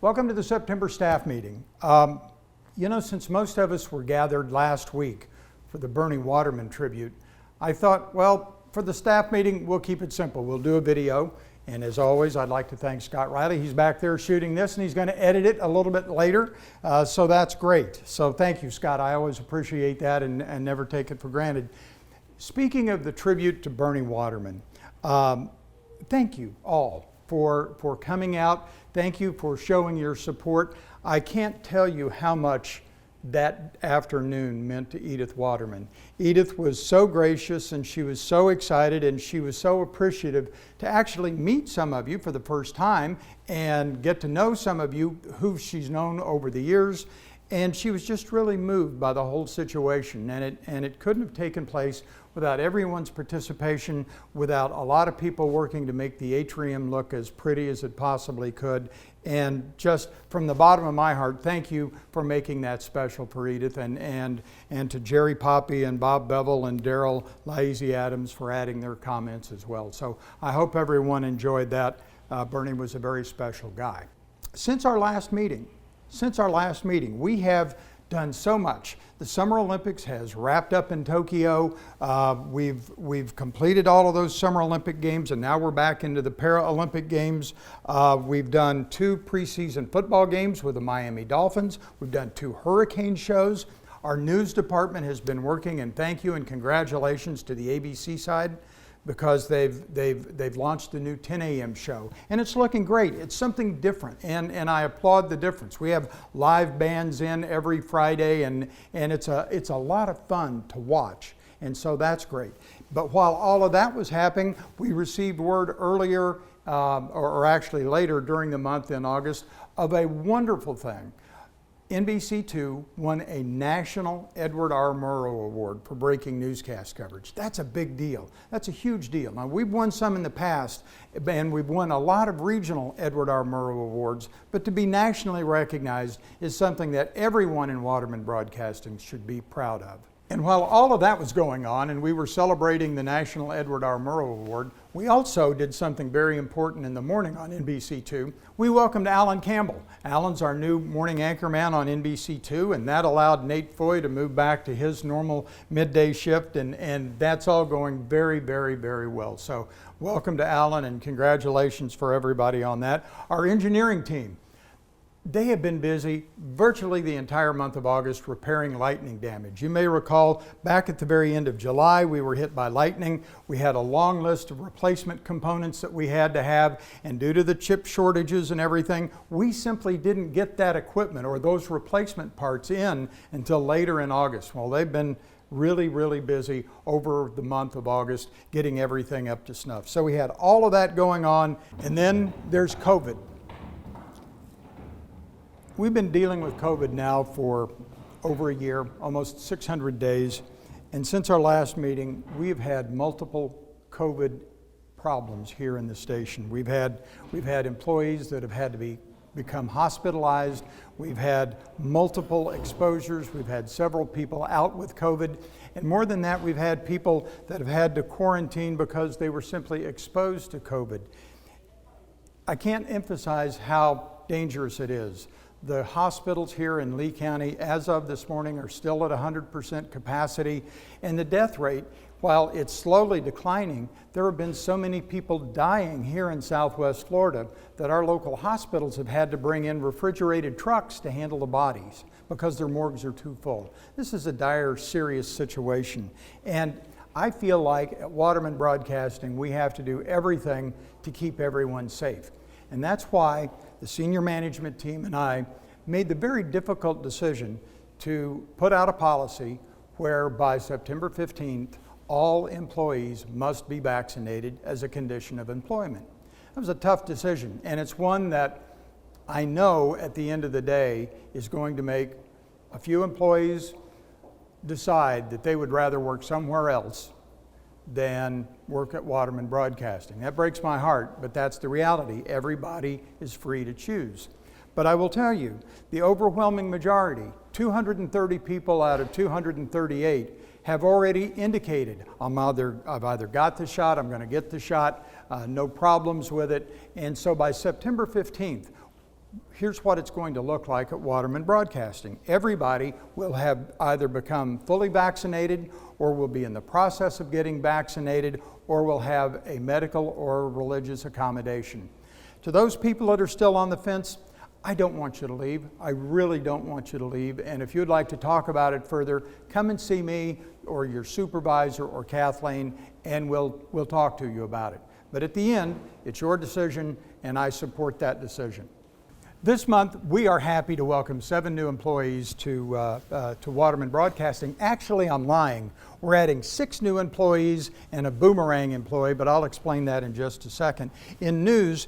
Welcome to the September staff meeting. Since most of us were gathered last week for the Bernie Waterman tribute, I thought, well, for the staff meeting, we'll keep it simple. We'll do a video. And as always, I'd like to thank Scott Riley. He's back there shooting this, and he's going to edit it a little bit later. So that's great. So thank you, Scott. I always appreciate that and never take it for granted. Speaking of the tribute to Bernie Waterman, thank you all for coming out. Thank you for showing your support. I can't tell you how much that afternoon meant to Edith Waterman. Edith was so gracious, and she was so excited, and she was so appreciative to actually meet some of you for the first time and get to know some of you who she's known over the years. And she was just really moved by the whole situation, and it couldn't have taken place without everyone's participation, without a lot of people working to make the atrium look as pretty as it possibly could. And just from the bottom of my heart, thank you for making that special for Edith, and to Jerry Poppy and Bob Bevel and Daryl Lazy Adams for adding their comments as well. So I hope everyone enjoyed that. Bernie was a very special guy. Since our last meeting, we have done so much. The Summer Olympics has wrapped up in Tokyo. We've completed all of those Summer Olympic Games, and now we're back into the Paralympic Games. We've done 2 preseason football games with the Miami Dolphins. We've done 2 hurricane shows. Our news department has been working, and thank you and congratulations to the ABC side, because they've launched the new 10 a.m. show, and it's looking great. It's something different, and I applaud the difference. We have live bands in every Friday, and it's a lot of fun to watch, and so that's great. But while all of that was happening, we received word earlier, or actually later during the month in August, of a wonderful thing. NBC2 won a National Edward R. Murrow Award for breaking newscast coverage. That's a big deal. That's a huge deal. Now, we've won some in the past, and we've won a lot of regional Edward R. Murrow Awards, but to be nationally recognized is something that everyone in Waterman Broadcasting should be proud of. And while all of that was going on, and we were celebrating the National Edward R. Murrow Award, we also did something very important in the morning on NBC2. We welcomed Alan Campbell. Alan's our new morning anchorman on NBC2, and that allowed Nate Foy to move back to his normal midday shift, and that's all going very, very, very well. So welcome to Alan, and congratulations for everybody on that. Our engineering team, they have been busy virtually the entire month of August repairing lightning damage. You may recall back at the very end of July, we were hit by lightning. We had a long list of replacement components that we had to have, and due to the chip shortages and everything, we simply didn't get that equipment or those replacement parts in until later in August. Well, they've been really, really busy over the month of August getting everything up to snuff. So we had all of that going on, and then there's COVID. We've been dealing with COVID now for over a year, almost 600 days, and since our last meeting, we've had multiple COVID problems here in the station. We've had employees that have had to become hospitalized. We've had multiple exposures. We've had several people out with COVID, and more than that, we've had people that have had to quarantine because they were simply exposed to COVID. I can't emphasize how dangerous it is. The hospitals here in Lee County, as of this morning, are still at 100% capacity. And the death rate, while it's slowly declining, there have been so many people dying here in Southwest Florida that our local hospitals have had to bring in refrigerated trucks to handle the bodies because their morgues are too full. This is a dire, serious situation. And I feel like at Waterman Broadcasting, we have to do everything to keep everyone safe. And that's why the senior management team and I made the very difficult decision to put out a policy where by September 15th, all employees must be vaccinated as a condition of employment. It was a tough decision, and it's one that I know at the end of the day is going to make a few employees decide that they would rather work somewhere else than work at Waterman Broadcasting. That breaks my heart, but that's the reality. Everybody is free to choose. But I will tell you, the overwhelming majority, 230 people out of 238, have already indicated, I've either got the shot, I'm going to get the shot, no problems with it. And so by September 15th, here's what it's going to look like at Waterman Broadcasting. Everybody will have either become fully vaccinated or will be in the process of getting vaccinated or will have a medical or religious accommodation. To those people that are still on the fence, I don't want you to leave. I really don't want you to leave. And if you'd like to talk about it further, come and see me or your supervisor or Kathleen, and we'll talk to you about it. But at the end, it's your decision, and I support that decision. This month, we are happy to welcome 7 new employees to Waterman Broadcasting. Actually, I'm lying. We're adding 6 new employees and a boomerang employee, but I'll explain that in just a second. In news,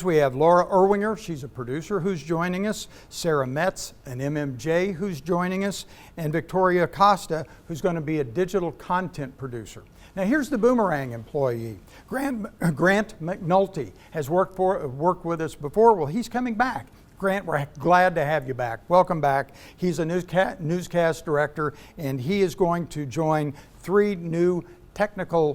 we have Laura Erwinger, she's a producer who's joining us, Sarah Metz, an MMJ who's joining us, and Victoria Costa, who's going to be a digital content producer. Now here's the boomerang employee. Grant McNulty has worked with us before. Well, he's coming back. Grant, we're glad to have you back. Welcome back. He's a newscast director, and he is going to join 3 new technical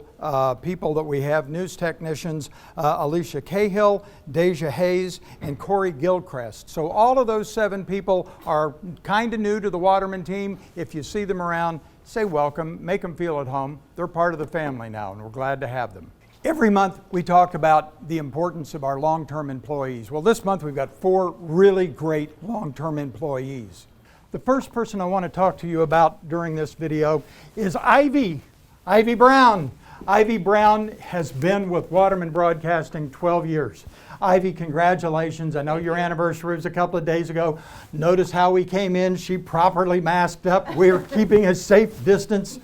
people that we have, news technicians, Alicia Cahill, Deja Hayes, and Corey Gilchrist. So all of those 7 people are kind of new to the Waterman team. If you see them around, say welcome, make them feel at home. They're part of the family now, and we're glad to have them. Every month we talk about the importance of our long-term employees. Well, this month we've got 4 really great long-term employees. The first person I want to talk to you about during this video is Ivy Brown. Ivy Brown has been with Waterman Broadcasting 12 years. Ivy, congratulations. I know your anniversary was a couple of days ago. Notice how we came in. She properly masked up. We were keeping a safe distance.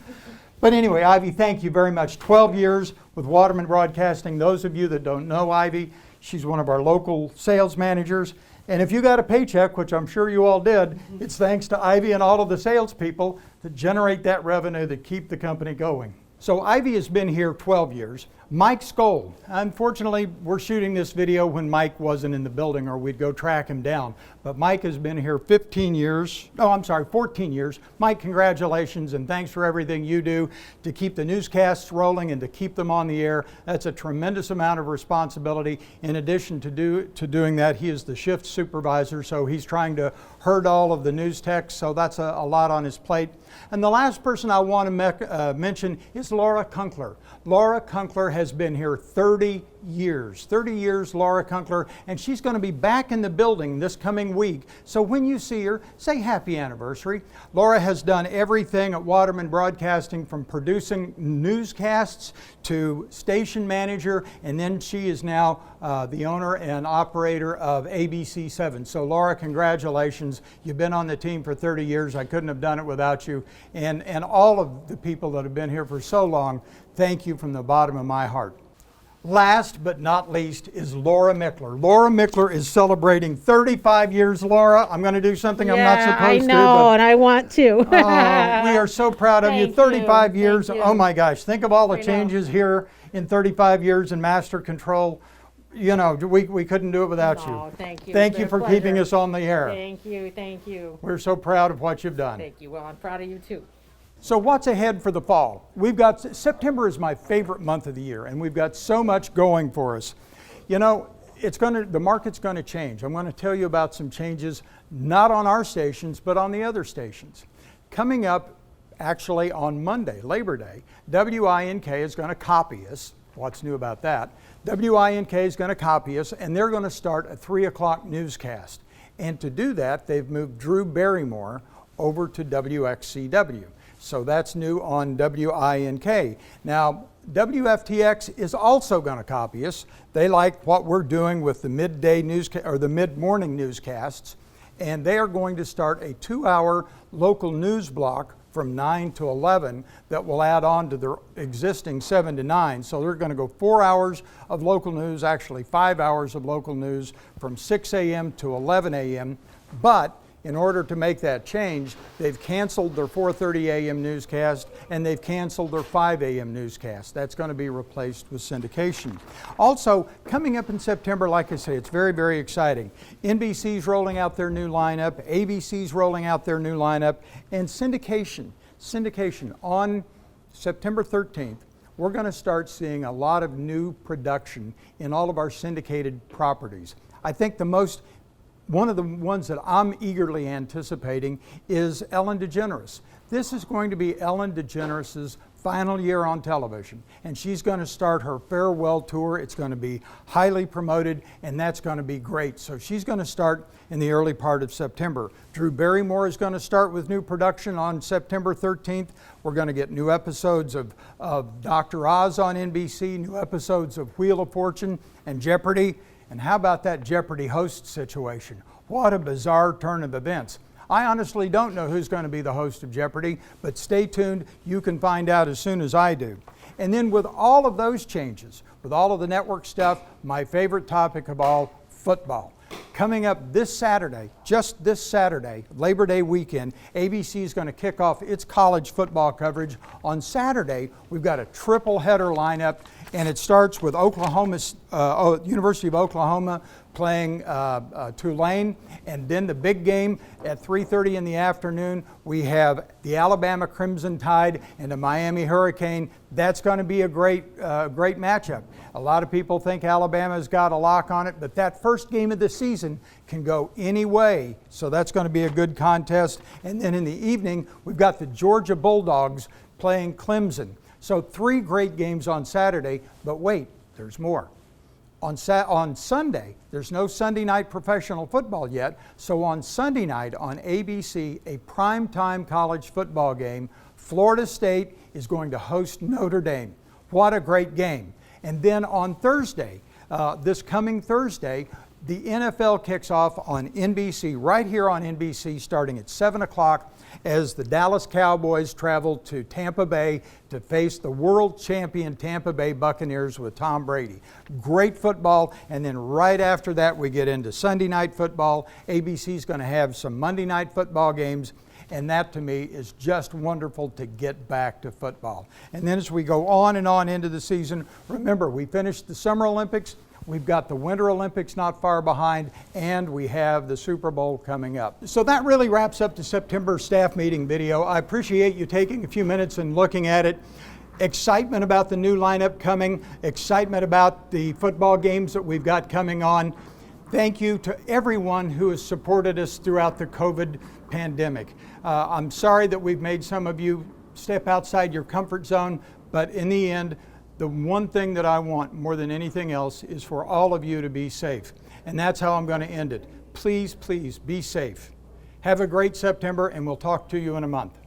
But anyway, Ivy, thank you very much. 12 years with Waterman Broadcasting. Those of you that don't know Ivy, she's one of our local sales managers. And if you got a paycheck, which I'm sure you all did, it's thanks to Ivy and all of the salespeople that generate that revenue that keep the company going. So Ivy has been here 12 years. Mike Skoll. Unfortunately, we're shooting this video when Mike wasn't in the building or we'd go track him down. But Mike has been here 14 years. Mike, congratulations and thanks for everything you do to keep the newscasts rolling and to keep them on the air. That's a tremendous amount of responsibility. In addition to doing that, he is the shift supervisor, so he's trying to herd all of the news techs, so that's a lot on his plate. And the last person I want to mention is Laura Kunkler. Laura Kunkler has been here 30 years. 30 years, Laura Kunkler, and she's going to be back in the building this coming week. So when you see her, say happy anniversary. Laura has done everything at Waterman Broadcasting, from producing newscasts to station manager, and then she is now the owner and operator of ABC 7. So Laura, congratulations. You've been on the team for 30 years. I couldn't have done it without you. And all of the people that have been here for so long, thank you from the bottom of my heart. Last but not least is Laura Michler. Laura Michler is celebrating 35 years, Laura. I'm going to do something I'm not supposed to. I know, and I want to. We are so proud of you. 35 years. Thank you. Oh my gosh. Think of all the changes here in 35 years in master control. You know, we couldn't do it without you. Thank you. Thank you for keeping us on the air. Thank you. We're so proud of what you've done. Thank you. Well, I'm proud of you too. So what's ahead for the fall? September is my favorite month of the year, and we've got so much going for us. You know, the market's going to change. I'm going to tell you about some changes, not on our stations, but on the other stations. Coming up, actually on Monday, Labor Day, WINK is going to copy us. What's new about that? WINK is going to copy us, and they're going to start a 3 o'clock newscast. And to do that, they've moved Drew Barrymore over to WXCW. So that's new on WINK. Now, WFTX is also going to copy us. They like what we're doing with the midday or the mid-morning newscasts, and they are going to start a 2-hour local news block from 9 to 11 that will add on to their existing 7 to 9. So they're going to go 4 hours of local news, actually 5 hours of local news from 6 a.m. to 11 a.m. But in order to make that change, they've canceled their 4:30 a.m. newscast and they've canceled their 5 a.m. newscast. That's going to be replaced with syndication. Also, coming up in September, like I say, it's very, very exciting. NBC's rolling out their new lineup, ABC's rolling out their new lineup, and syndication. Syndication on September 13th, we're going to start seeing a lot of new production in all of our syndicated properties. I think the most one of the ones that I'm eagerly anticipating is Ellen DeGeneres. This is going to be Ellen DeGeneres' final year on television, and she's going to start her farewell tour. It's going to be highly promoted, and that's going to be great. So she's going to start in the early part of September. Drew Barrymore is going to start with new production on September 13th. We're going to get new episodes of Dr. Oz on NBC, new episodes of Wheel of Fortune and Jeopardy. And how about that Jeopardy host situation? What a bizarre turn of events. I honestly don't know who's going to be the host of Jeopardy, but stay tuned. You can find out as soon as I do. And then with all of those changes, with all of the network stuff, my favorite topic of all, football. Coming up this Saturday, just this Saturday, Labor Day weekend, ABC is going to kick off its college football coverage. On Saturday, we've got a triple header lineup, and it starts with University of Oklahoma playing Tulane, and then the big game at 3:30 in the afternoon, we have the Alabama Crimson Tide and the Miami Hurricane. That's going to be a great matchup. A lot of people think Alabama's got a lock on it, but that first game of the season can go any way, so that's going to be a good contest. And then in the evening, we've got the Georgia Bulldogs playing Clemson. So 3 great games on Saturday, but wait, there's more. On Sunday, there's no Sunday night professional football yet, so on Sunday night on ABC, a primetime college football game, Florida State is going to host Notre Dame. What a great game. And then on Thursday, this coming Thursday, the NFL kicks off on NBC, right here on NBC, starting at 7 o'clock as the Dallas Cowboys travel to Tampa Bay to face the world champion Tampa Bay Buccaneers with Tom Brady. Great football, and then right after that we get into Sunday night football. ABC's going to have some Monday night football games, and that to me is just wonderful to get back to football. And then as we go on and on into the season, remember we finished the Summer Olympics. We've got the Winter Olympics not far behind, and we have the Super Bowl coming up. So that really wraps up the September staff meeting video. I appreciate you taking a few minutes and looking at it. Excitement about the new lineup coming, excitement about the football games that we've got coming on. Thank you to everyone who has supported us throughout the COVID pandemic. I'm sorry that we've made some of you step outside your comfort zone, but in the end, the one thing that I want more than anything else is for all of you to be safe. And that's how I'm going to end it. Please, please be safe. Have a great September, and we'll talk to you in a month.